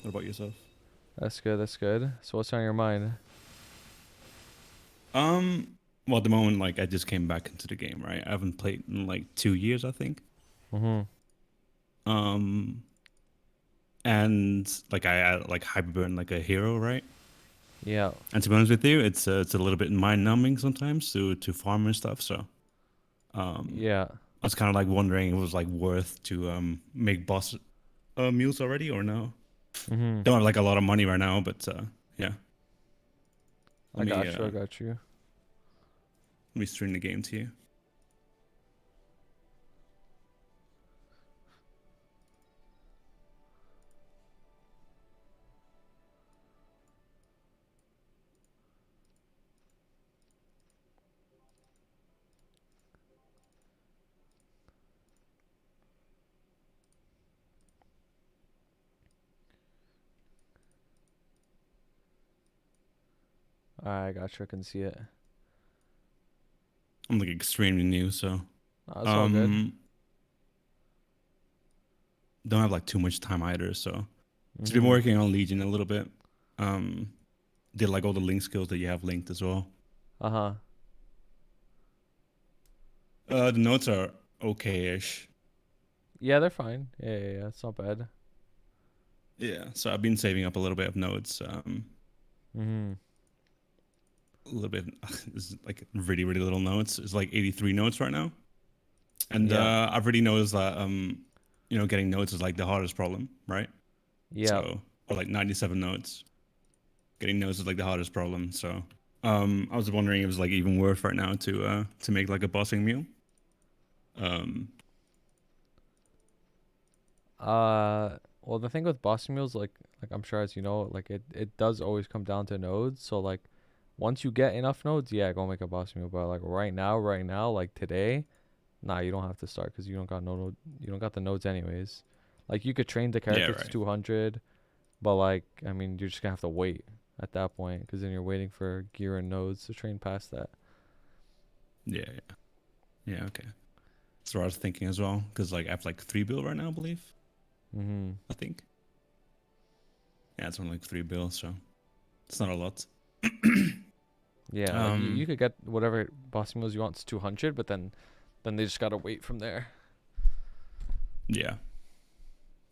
What about yourself? That's good. That's good. So what's on your mind? Um, well, at the moment, like I just came back into the game, right? I haven't played in like 2 years, I think. Mhm. Um, and like I like hyperburn like a hero, right? Yeah. And to be honest with you, it's a little bit mind numbing sometimes to farm and stuff. So Yeah. I was kind of like wondering if it was like worth to make boss mules already or no. Mhm. Don't have like a lot of money right now, but yeah. Let I me got you. I got you. let me stream the game to you. I got you. I can see it. I'm like extremely new, so That's all good. um don't have like too much time either. So just been Mhm. working on Legion a little bit. Um, did like all the link skills that you have linked as well. Uh huh. The notes are okay-ish. Yeah, they're fine. Yeah. It's not bad. Yeah, so I've been saving up a little bit of notes. Mhm. A little bit, it's like really, really little notes. It's like 83 notes right now, and Yeah. I've already noticed that getting notes is like the hardest problem, right? Yeah. So, or like 97 notes. Getting notes is like the hardest problem. So, I was wondering if it was like even worth right now to make like a bossing meal. Um, Well, the thing with bossing mules, like I'm sure as you know, like it does always come down to nodes. So like, once you get enough nodes, yeah, go make a bossing mule. But like right now, like today, nah, you don't have to start because you don't got no node, you don't got the nodes anyways. Like you could train the yeah, character to right. 200, but like I mean, you're just gonna have to wait at that point because then you're waiting for gear and nodes to train past that. Yeah, yeah, okay. That's what I was thinking as well, because like I have like 3 bill right now, I believe. Mhm. I think. Yeah, it's only like 3 bill, so it's not a lot. Yeah, like you um, could get whatever bossing mules you want to 200, but then they just gotta wait from there. yeah,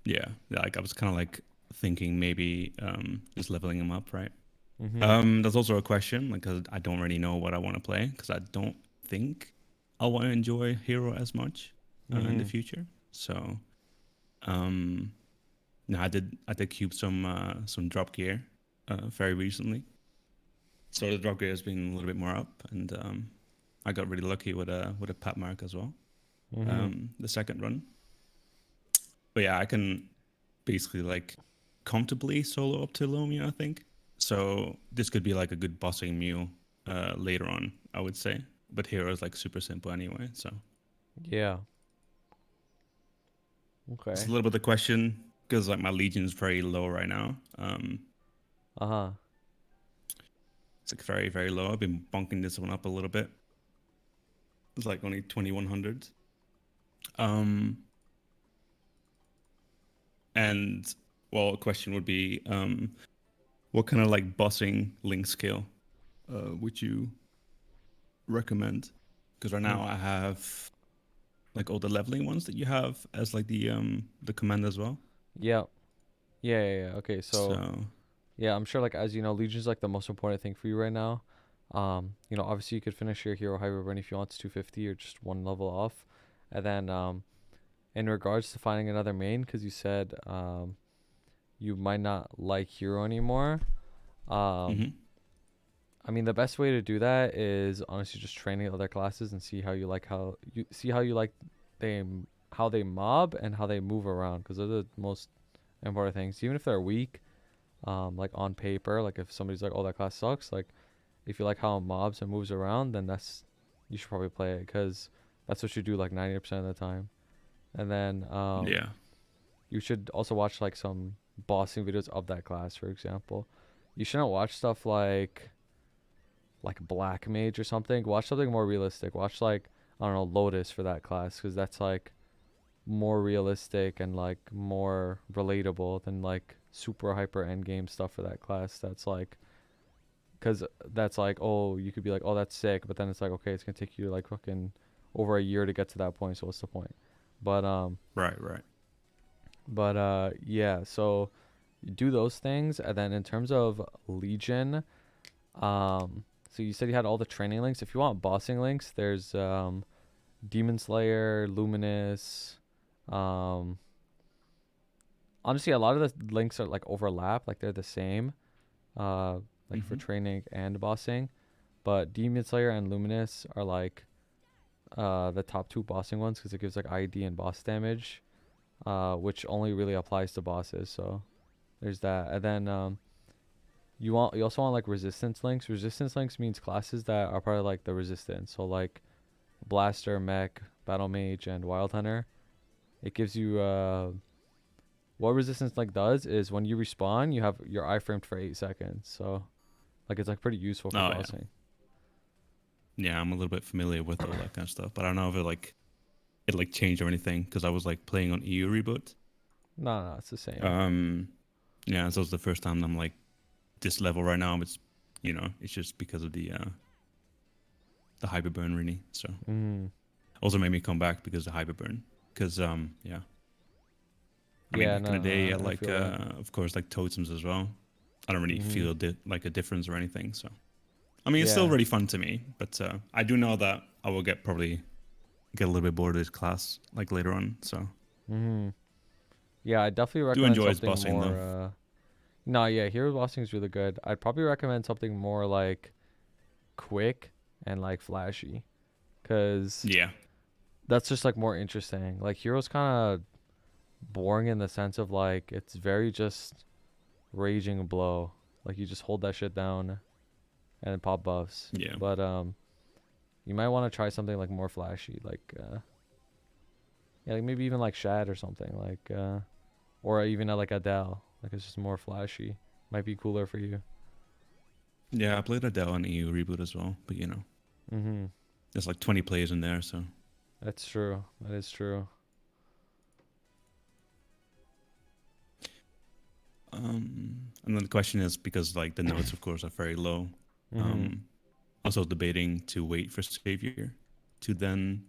yeah. Like I was kind of like thinking maybe just leveling him up, right? Mhm. That's also a question, like 'cause I don't really know what I want to play, because I don't think I want to enjoy Hero as much in the Mhm. future. So, um, no, I did cube some drop gear very recently. So the drop gear has been a little bit more up, and I got really lucky with a pat mark as well. Mhm. The second run, but yeah, I can basically like comfortably solo up to Lomia, I think. So this could be like a good bossing mule later on, I would say. But Hero is like super simple anyway, so Yeah. it's a Okay. little bit the question because like my Legion is very low right now. Uh huh. It's like very very low. I've been bunking this one up a little bit. It's like only 2100. Um, and well, a question would be what kind of like bossing link skill would you recommend? Because right now Mm. I have like all the leveling ones that you have as like the command as well. Yeah. Yeah. Okay. So So yeah, I'm sure like as you know, Legion's like the most important thing for you right now. Obviously you could finish your hero hybrid run if you want to 250 or just one level off, and then in regards to finding another main, because you said you might not like hero anymore. Um, hmm I mean, the best way to do that is honestly just training other classes and see how you like they how they mob and how they move around because they're the most important things. Even if they're weak, like on paper, like if somebody's like, "Oh, that class sucks," like if you like how it mobs and moves around, then that's you should probably play it because that's what you do like 90% of the time. And then yeah, you should also watch like some bossing videos of that class, for example. You shouldn't watch stuff like Black Mage or something. Watch something more realistic. Watch like I don't know Lotus for that class because that's like more realistic and like more relatable than like super hyper end game stuff for that class. That's like, cause that's like, oh, you could be like, oh, that's sick, but then it's like, okay, it's gonna take you like fucking over a year to get to that point. So what's the point? But Right, right. yeah. So you do those things, and then in terms of Legion, so you said you had all the training links. If you want bossing links, there's Demon Slayer, Luminous. Um, Honestly, a lot of the links are like overlap, like they're the same, uh, like for Hmm. training and bossing. But Demon Slayer and Luminous are like the top two bossing ones because it gives like ID and boss damage, which only really applies to bosses. So there's that. And then you also want like resistance links. Resistance links means classes that are part of like the resistance. So like Blaster, Mech, Battle Mage, and Wild Hunter. It gives you what resistance like does is when you respawn, you have your iframed for 8 seconds. So like it's like pretty useful for Oh yeah, bossing. yeah. I'm a little bit familiar with all that kind of stuff, but I don't know if it like changed or anything because I was like playing on EU reboot. No, no, it's the same. Um, yeah, so it's the first time I'm like this level right now. It's it's just because of the hyper burn really. So Mm. also made me come back because of the hyper burn. Because yeah, I mean Yeah, back in no, the day, I no, I like feel that. of course like totems as well. I don't really Mm-hmm. feel like a difference or anything. So I mean it's still Yeah. really fun to me, but I do know that I will probably get a little bit bored of this class like later on. So Mm-hmm. Yeah, I definitely do recommend enjoy its something bossing though. more. No, yeah, Hero Bossing is really good. I'd probably recommend something more like quick and like flashy, cause Yeah, that's just like more interesting. Like Hero's kind of boring in the sense of like it's very just raging blow. Like you just hold that shit down and pop buffs. yeah, But you might want to try something like more flashy, like yeah, like maybe even like Shad or something, like or even like Adele. Like it's just more flashy. Might be cooler for you. yeah. I played Adele on EU reboot as well, but Mhm. there's like 20 players in there, so That's true. That is true. and then the question is because like the notes of course are very low. Mhm. Um, also debating to wait for Savior to then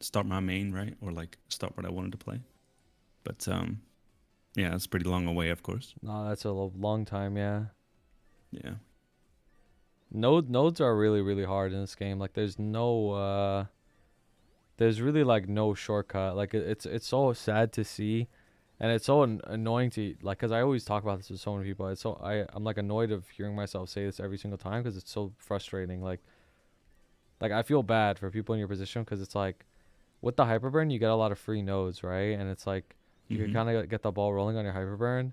start my main, right? Or like start what I wanted to play. But yeah, it's pretty long away, of course. No, that's a long time, yeah. Yeah. Nodes are really really hard in this game. Like there's really like no shortcut. Like it's so sad to see, and it's so annoying to like because I always talk about this with so many people. It's so I'm like annoyed of hearing myself say this every single time because it's so frustrating. Like I feel bad for people in your position because it's like with the hyperburn you get a lot of free nodes, right? And it's like you can Mm-hmm. kind of get the ball rolling on your hyperburn,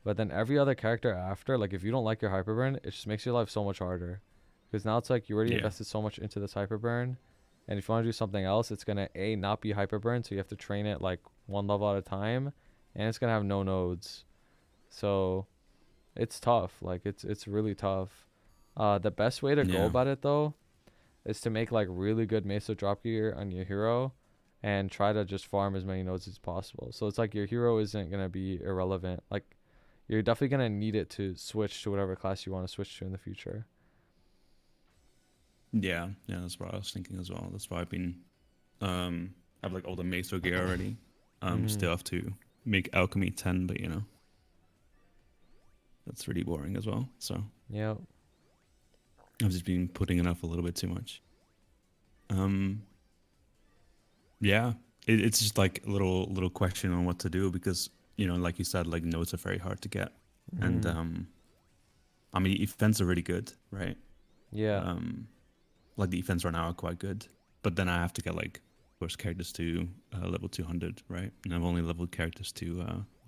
but then every other character after, like if you don't like your hyperburn, it just makes your life so much harder. Because now it's like you already Yeah. invested so much into this hyperburn, and if you want to do something else, it's gonna a not be hyperburn, so you have to train it like one level at a time, and it's gonna have no nodes. So it's tough. Like it's really tough. The best way to go Yeah. about it though is to make like really good Mesa drop gear on your hero and try to just farm as many nodes as possible. So it's like your hero isn't going to be irrelevant. Like you're definitely going to need it to switch to whatever class you want to switch to in the future. Yeah. Yeah. That's what I was thinking as well. That's why I have like all the Meso gear already. Mhm. Still have to make Alchemy 10, but that's really boring as well. So Yep. I've just been putting it off a little bit too much. Um, yeah, it's just like a little question on what to do because like you said, like notes are very hard to get, and Mhm. I mean events are really good, right? Yeah. Um, like the events right now are quite good, but then I have to get like of course characters to level 200, right? And I've only leveled characters to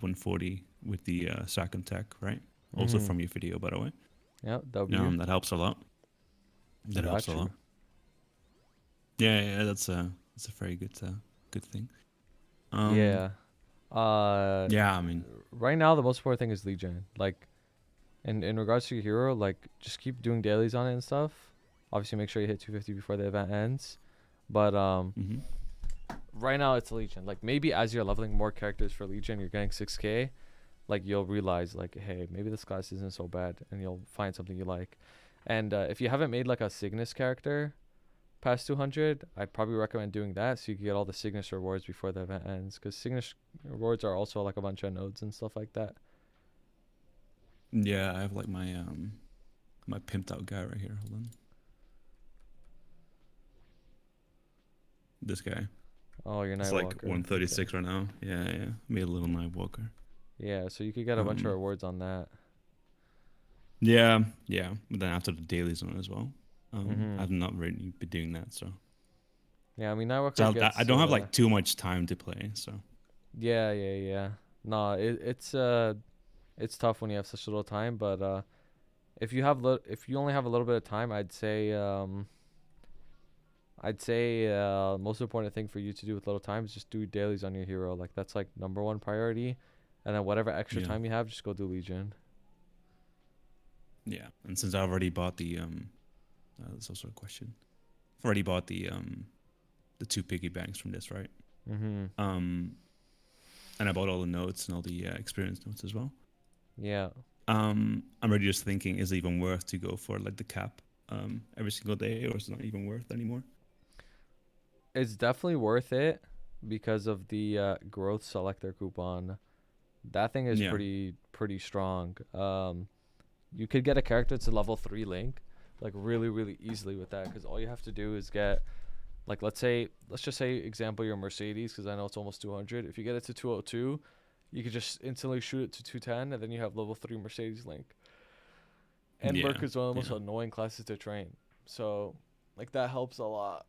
140 with the second tech, right? Also Mhm. from your video, by the way. Yep. W. That helps a lot. That helps a Got lot. you. Yeah, yeah, that's a very good thing. Um, Yeah. Uh, yeah, I mean, right now the most important thing is lead gen. Like in regards to your hero, like just keep doing dailies on it and stuff. Obviously, make sure you hit 250 before the event ends. But hmm right now it's Legion. Like maybe as you're leveling more characters for Legion, you're getting 6K. like you'll realize like, hey, maybe this class isn't so bad, and you'll find something you like. And if you haven't made like a Cygnus character past 200, I'd probably recommend doing that so you can get all the Cygnus rewards before the event ends. Because Cygnus rewards are also like a bunch of nodes and stuff like that. Yeah, I have like my pimped out guy right here. Hold on. This guy. Oh, your It's like Nightwalker. Okay. 136 right now. Yeah, yeah. Made a little night walker. Yeah, so you could get a bunch of Um, rewards on that. yeah, yeah. But then after the dailies on as well. Mhm. I've not really been doing that, so Yeah, I mean so Nightwalker I gets don't have like too much time to play. So yeah, yeah, yeah. Nah, it's tough when you have such little time, but if you only have a little bit of time, I'd say most important thing for you to do with little time is just do dailies on your hero. Like that's like number one priority, and then whatever extra yeah, time you have, just go do Legion. yeah. And since I already bought that's also a question. I've already bought the two piggy banks from this, right? Mhm. Um, and I bought all the notes and all the experience notes as well. Yeah. I'm already just thinking, is it even worth to go for like the cap every single day, or is it not even worth anymore? It's definitely worth it because of the growth selector coupon. That thing is Yeah, pretty strong. You could get a character to level 3 link like really easily with that because all you have to do is get like let's just say example your Mercedes because I know it's almost 200. If you get it to 202, you could just instantly shoot it to 210 and then you have level 3 Mercedes link. And yeah, Merc is one of the most yeah, annoying classes to train. So like that helps a lot.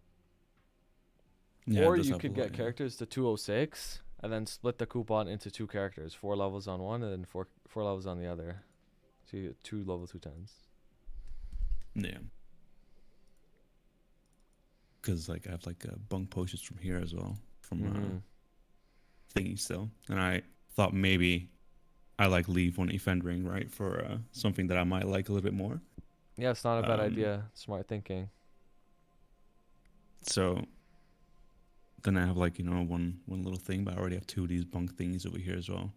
yeah. It Or does you help a could lot. get Yeah, characters to 206 and then split the coupon into two characters, 4 levels on one and then four levels on the other. So you get two level 210s. yeah. Because like I have like bunk potions from here as well, from Mhm. thingy still, and I thought maybe I like leave one event ring right for something that I might like a little bit more. Yeah, it's not a bad Um, idea. Smart thinking. so then I have like one little thing, but I already have two of these bunk thingies over here as well.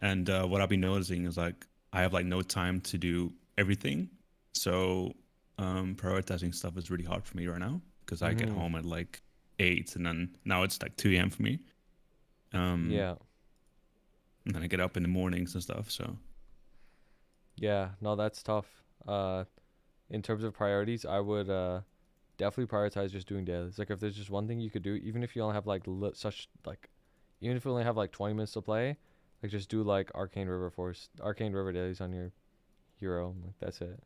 And what I've been noticing is like I have like no time to do everything, so prioritizing stuff is really hard for me right now because I get Mhm. home at like 8, and then now it's like 2 a.m. for me. Um, Yeah. and then I get up in the mornings and stuff. So Yeah. No, that's tough. In terms of priorities, I would definitely prioritize just doing dailies. Like if there's just one thing you could do, even if you only have like even if you only have like 20 minutes to play, like just do like Arcane River dailies on your hero. Like that's it.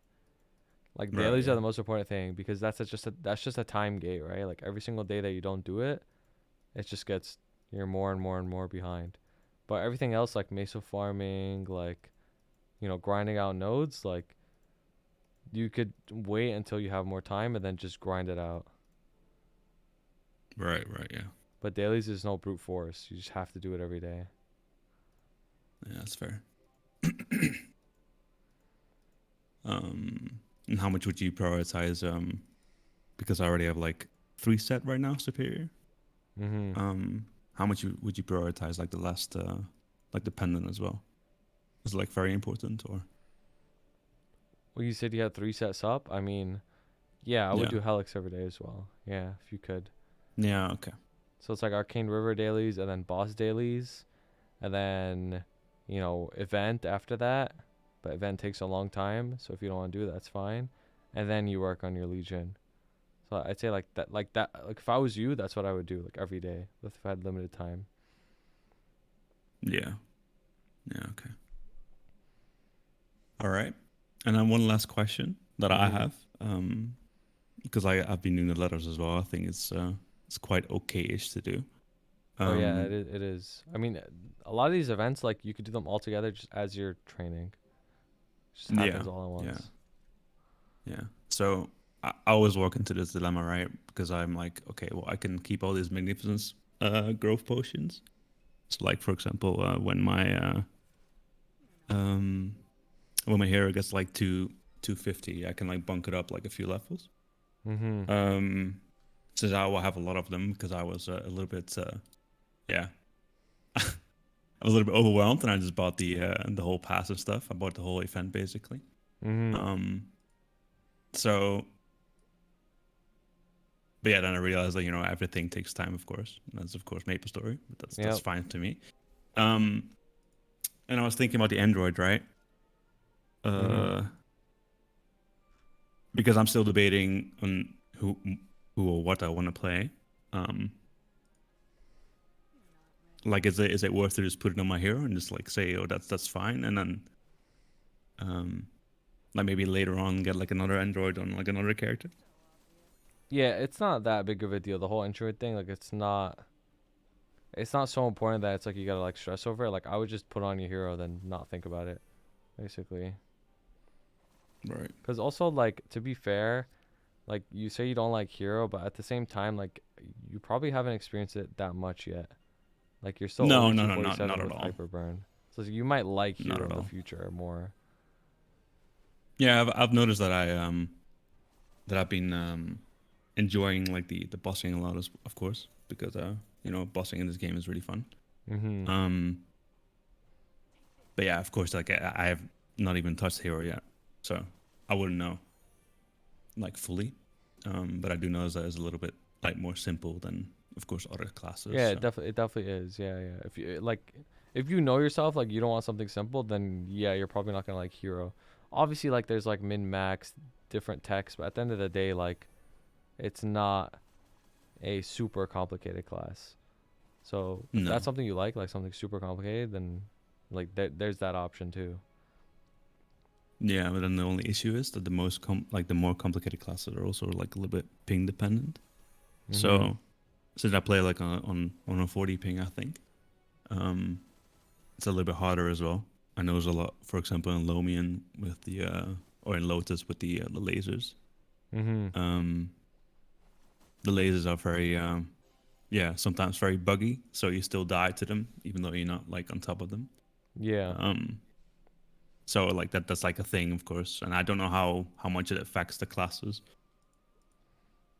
Like right, dailies are yeah, the most important thing because that's just a time gate, right? Like every single day that you don't do it, it just gets you're more and more and more behind. But everything else like meso farming, like grinding out nodes, like you could wait until you have more time and then just grind it out. right, right, yeah, But dailies is no brute force. You just have to do it every day. yeah, that's fair. And how much would you prioritize? Because I already have like 3 set right now, superior. Mhm. How much would you prioritize like the last, like the pendant as well? Is it like very important or? Well, you said you had 3 sets up. I mean, yeah, I would Yeah, do Helix every day as well. Yeah, if you could. yeah, okay, So it's like Arcane River dailies and then boss dailies and then, event after that. But event takes a long time, so if you don't want to do that, that's fine. And then you work on your Legion. So I'd say like if I was you, that's what I would do like every day if I had limited time. yeah, yeah, okay, all right. And then one last question that I Mhm. have, because I've been doing the letters as well. I think it's quite okay-ish to do. Oh yeah, Um, it is. I mean, a lot of these events like you could do them all together just as you're training. Just yeah, happens all at yeah, once. yeah. So I always walk into this dilemma, right? Because I'm like, okay, well, I can keep all these magnificence growth potions. So, like for example, um when my hero gets like 250, I can like bunk it up like a few levels. Mhm. Um, since I will have a lot of them because I was a little bit, yeah, I was a little bit overwhelmed, and I just bought the whole pass and stuff. I bought the whole event basically. Mm-hmm. Um, so, but yeah, then I realized that everything takes time, of course. And that's of course MapleStory, but that's Yep. fine to me. Um, and I was thinking about the Android, right? Mm-hmm. Uh, because I'm still debating on who or what I want to play. Um, like, is it worth to just put it on my hero and just like say, oh, that's fine, and then um, like maybe later on get like another Android on like another character. Yeah, it's not that big of a deal. The whole introvert thing, like, it's not so important that it's like you gotta like stress over it. Like, I would just put on your hero, then not think about it, basically. Right. Cause also, like, to be fair, like, you say you don't like hero, but at the same time, like, you probably haven't experienced it that much yet. Like, you're still No, only no, no, not 247 at with all. hyperburn, so you might like Not hero at in the all. future more. Yeah, I've noticed that I've been enjoying like the bossing a lot, as of course, because bossing in this game is really fun. Mm-hmm. Um, but yeah, of course, like I have not even touched hero yet, so I wouldn't know like fully. But I do know that it's a little bit like more simple than of course other classes. Yeah, So it definitely is. Yeah, yeah. If you like, if you know yourself, like you don't want something simple, then yeah, you're probably not gonna like hero. Obviously, like there's like min max, different techs, but at the end of the day, like it's not a super complicated class. So if that's no, something you like something super complicated, then like there's that option too. yeah, but then the only issue is that the more complicated classes are also like a little bit ping dependent. Mm-hmm. So since I play like on a 40 ping, I think um, it's a little bit harder as well. I know there's a lot, for example, in Lomian with or in Lotus with the lasers. Mm-hmm. Um, the lasers are very yeah, sometimes very buggy, so you still die to them even though you're not like on top of them. Yeah. Um, so like that's like a thing, of course, and I don't know how much it affects the classes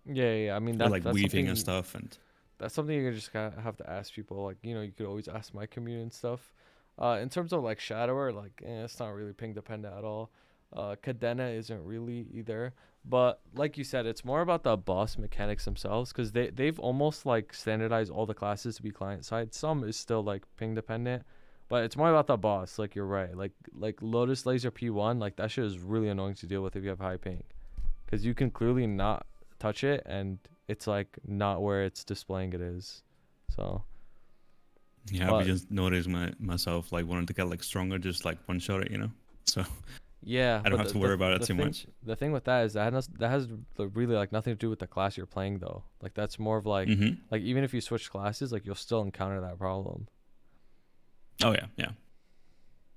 Yeah, yeah. I mean or that like that's weaving and something stuff and that's something you just gotta have to ask people. Like, you could always ask my community and stuff. In terms of like Shadower, like it's not really ping dependent at all. Cadena isn't really either. But like you said, it's more about the boss mechanics themselves because they've almost like standardized all the classes to be client side. Some is still like ping dependent, but it's more about the boss. Like you're right. Like Lotus Laser P1, like that shit is really annoying to deal with if you have high ping because you can clearly not touch it and it's like not where it's displaying it is. So, yeah, I've but just noticed myself like wanting to get like stronger, just like one shot it. So yeah, I don't but have the to the worry about it the too thing much. the thing with that is that has really like nothing to do with the class you're playing though. Like that's more of Mm-hmm. like even if you switch classes, like you'll still encounter that problem. Oh yeah, yeah,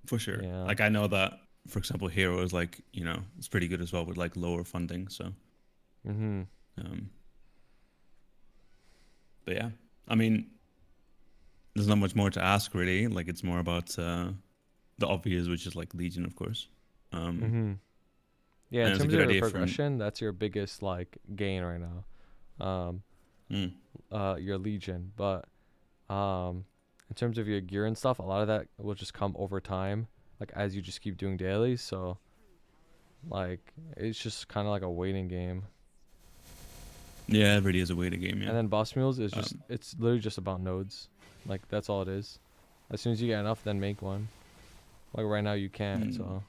for sure. Yeah. Like I know that, for example, Hero is like it's pretty good as well with like lower funding. So, Mhm. um, but yeah, I mean, there's not much more to ask really. Like it's more about the obvious, which is like Legion, of course. Um, Mhm. Yeah, in and it's a terms good of your idea for. progression, that's your biggest like gain right now. Um Mm, your Legion, but in terms of your gear and stuff, a lot of that will just come over time, like as you just keep doing dailies. So like it's just kind of like a waiting game. yeah, it really is a way to game. Yeah. And then boss mules is just Um, it's literally just about nodes. Like that's all it is. As soon as you get enough, then make one. Like right now you can't. mm, So.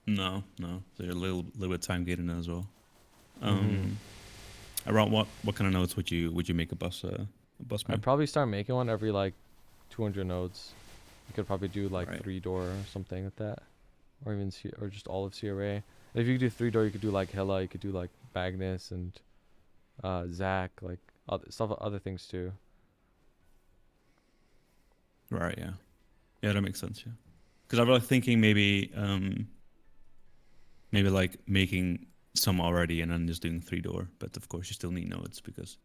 no, no. So you're a little bit time gating as well. Mhm. Um, around what kind of notes would you make a bus I'd meal? probably start making one every like 200 nodes. You could probably do like Right. 3 door or something like that, or even or just all of CRA. If you could do 3 door, you could do like Hela. You could do like Magnus and Zach, like other things too. Right. Yeah. Yeah, that makes sense. Yeah. Because I was thinking maybe like making some already and then just doing three door. But of course, you still need nodes because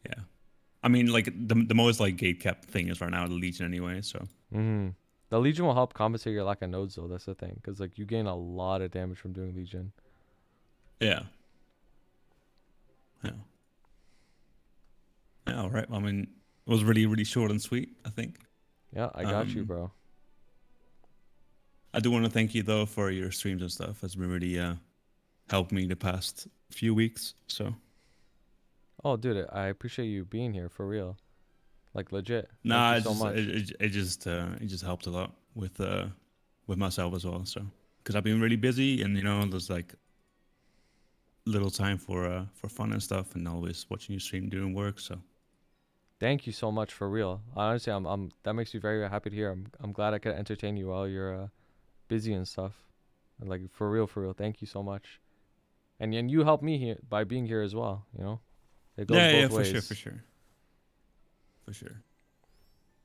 yeah. I mean, like the most like gate kept thing is right now the Legion anyway. So Mhm. The Legion will help compensate your lack of nodes though. That's the thing, because like you gain a lot of damage from doing Legion. yeah, yeah, yeah. All right. I mean, it was really short and sweet. I think. Yeah, I got you, Um, bro. I do want to thank you though for your streams and stuff. It's been really helped me the past few weeks. So Oh, dude, I appreciate you being here for real. Like legit. Thank you nah, so much. it just helped a lot with myself as well. So because I've been really busy and there's like little time for fun and stuff, and always watching you stream doing work. So Thank you so much for real. Honestly, I'm that makes me very very happy to hear. I'm glad I could entertain you while you're busy and stuff. And like for real. Thank you so much. And you helped me here by being here as well. You know, it goes yeah, both for sure, for ways. sure, for sure.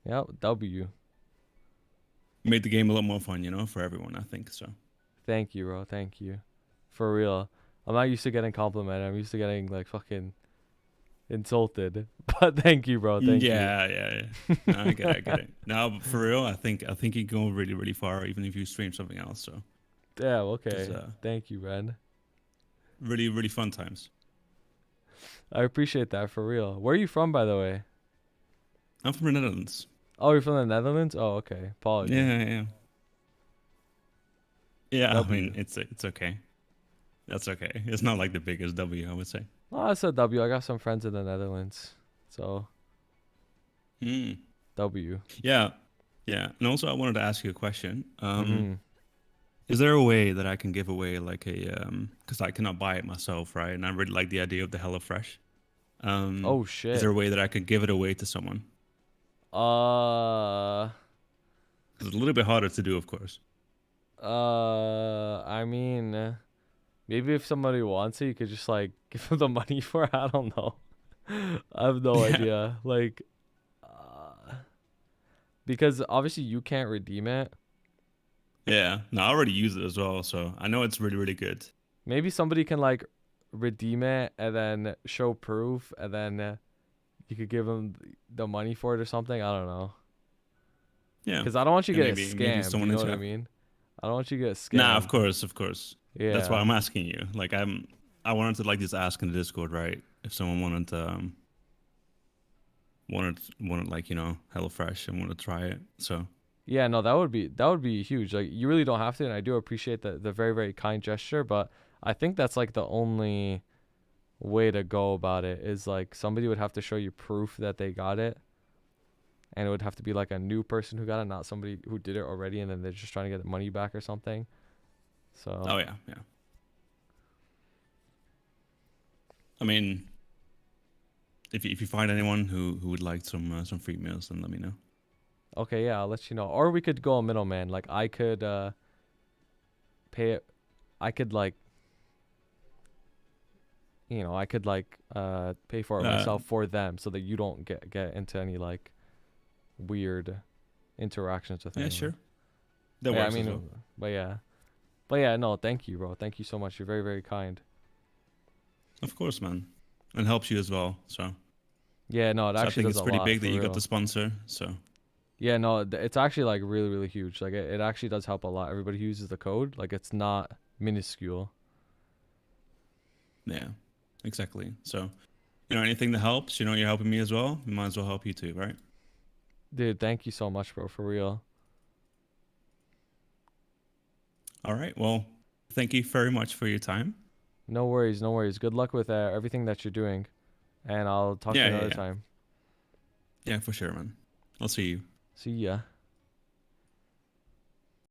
Yeah, W. Made the game a lot more fun, for everyone. I think so. Thank you, bro. Thank you. For real. I'm not used to getting complimented. I'm used to getting like fucking insulted. But thank you, bro. Thank you. Yeah, yeah, yeah. No, I get it, I get it. Now, but for real, I think you can go really, really far, even if you stream something else. So, Damn, because okay. Thank you, man. really, really fun times. I appreciate that for real. Where are you from, by the way? I'm from the Netherlands. Oh, you're from the Netherlands? Oh, okay. Apology. Yeah, yeah, yeah. I mean, W. it's okay. That's okay. It's not like the biggest W, I would say. Oh, I said W. I got some friends in the Netherlands. So, Mm. W. Yeah, yeah. And also, I wanted to ask you a question. Mm-hmm. Is there a way that I can give away like because I cannot buy it myself, right? And I really like the idea of the HelloFresh. Oh, Is there shit. a way that I could give it away to someone? Uh, 'Cause it's a little bit harder to do, of course. I mean, maybe if somebody wants it, you could just like give them the money for it. I don't know. I have no Yeah, idea. Like, because obviously you can't redeem it. yeah. No, I already use it as well, so I know it's really, really good. Maybe somebody can like redeem it and then show proof, and then you could give them the money for it or something. I don't know. Yeah, Because I don't want you to and get maybe scammed. You someone know needs what I help. mean? I don't want you to get Nah, scammed. of course. That's why Yeah. I'm asking you. Like, I wanted to like just ask in the Discord, right? If someone wanted like HelloFresh and wanted to try it. So Yeah, no, that would be huge. Like you really don't have to, and I do appreciate the very very kind gesture, but I think that's like the only way to go about it is like somebody would have to show you proof that they got it, and it would have to be like a new person who got it, not somebody who did it already and then they're just trying to get the money back or something. So, oh yeah, yeah. I mean, if you find anyone who would like some free meals, then let me know. okay, yeah, I'll let you know. Or we could go a middleman. Like I could pay it. I could like I could like pay for it Uh, myself for them so that you don't get into any like weird interactions with yeah, anyone. sure. That But yeah, I works as well. mean, but yeah, but yeah, no, thank you, bro. Thank you so much. You're very, very kind. Of course, man. And helps you as well. Yeah, no, it So I actually think does it's a pretty lot big that for you got the real. sponsor. So Yeah, no, it's actually like really, really huge. Like it actually does help a lot. Everybody who uses the code, like it's not minuscule. yeah, exactly. So anything that helps, you're helping me as well. We might as well help you too, right? Dude, thank you so much, bro, for real. All right. Well, thank you very much for your time. No worries, no worries. Good luck with everything that you're doing, and I'll talk to Yeah, you yeah, another yeah. time. Yeah, for sure, man. I'll see you. See ya.